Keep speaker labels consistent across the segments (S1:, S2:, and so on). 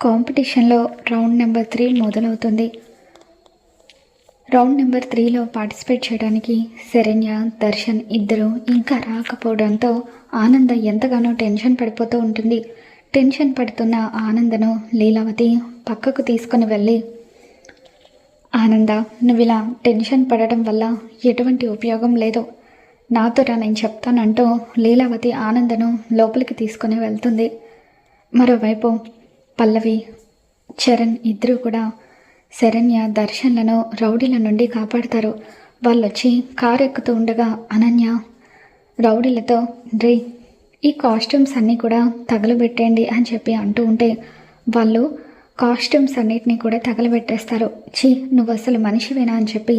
S1: కాంపిటీషన్లో round number 3 మొదలవుతుంది. Round number 3లో participate చేయడానికి శరణ్య, దర్శన్ ఇద్దరు ఇంకా రాకపోవడంతో ఆనంద ఎంతగానో టెన్షన్ పడిపోతూ ఉంటుంది. టెన్షన్ పడుతున్న ఆనందను లీలావతి పక్కకు తీసుకుని వెళ్ళి, ఆనంద, నువ్వు ఇలా టెన్షన్ పడడం వల్ల ఎటువంటి ఉపయోగం లేదు, నాతో నేను చెప్తానంటూ లీలావతి ఆనందను లోపలికి తీసుకుని వెళ్తుంది. మరోవైపు పల్లవి, చరణ్ ఇద్దరూ కూడా శరణ్య, దర్శన్లను రౌడీల నుండి కాపాడతారు. వాళ్ళొచ్చి కారు ఎక్కుతూ ఉండగా అనన్య రౌడీలతో, రే, ఈ కాస్ట్యూమ్స్ అన్నీ కూడా తగలబెట్టేయండి అని చెప్పి అంటూ ఉంటే వాళ్ళు కాస్ట్యూమ్స్ అన్నిటినీ కూడా తగలబెట్టేస్తారు. ఛీ, నువ్వు అసలు మనిషివేనా అని చెప్పి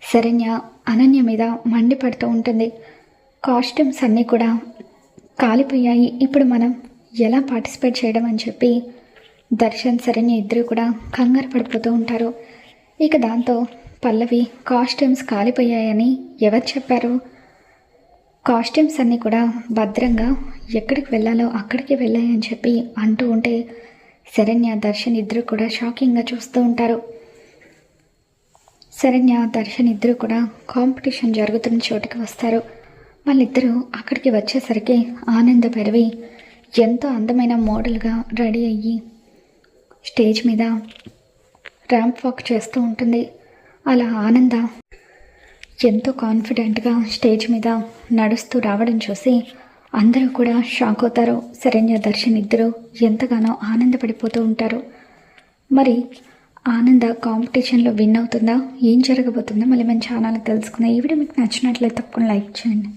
S1: శరణ్య అనన్య మీద మండిపడుతూ ఉంటుంది. కాస్ట్యూమ్స్ అన్నీ కూడా కాలిపోయాయి, ఇప్పుడు మనం ఎలా పార్టిసిపేట్ చేయడం అని చెప్పి దర్శన్, శరణ్య ఇద్దరు కూడా కంగారు పడిపోతూ ఉంటారు. ఇక దాంతో పల్లవి, కాస్ట్యూమ్స్ కాలిపోయాయని ఎవరు చెప్పారు? కాస్ట్యూమ్స్ అన్నీ కూడా భద్రంగా ఎక్కడికి వెళ్ళాలో అక్కడికి వెళ్ళాయని చెప్పి అంటూ ఉంటే శరణ్య, దర్శన్ ఇద్దరు కూడా షాకింగ్గా చూస్తూ ఉంటారు. శరణ్య, దర్శన్ ఇద్దరు కూడా కాంపిటీషన్ జరుగుతున్న చోటుకి వస్తారు. వాళ్ళిద్దరూ అక్కడికి వచ్చేసరికి ఆనంద భైరవి ఎంతో అందమైన మోడల్గా రెడీ అయ్యి స్టేజ్ మీద ర్యాంప్ వాక్ చేస్తూ ఉంటుంది. అలా ఆనంద ఎంతో కాన్ఫిడెంట్గా స్టేజ్ మీద నడుస్తూ రావడం చూసి అందరూ కూడా షాక్ అవుతారు. శరణ్య, దర్శన్ ఇద్దరు ఎంతగానో ఆనందపడిపోతూ ఉంటారు. మరి ఆనంద కాంపిటీషన్లో విన్ అవుతుందా, ఏం జరగబోతుందో మళ్ళీ మన ఛానల్ తెలుసుకుందాం. ఈ వీడియో మీకు నచ్చినట్లయితే తప్పకుండా లైక్ చేయండి.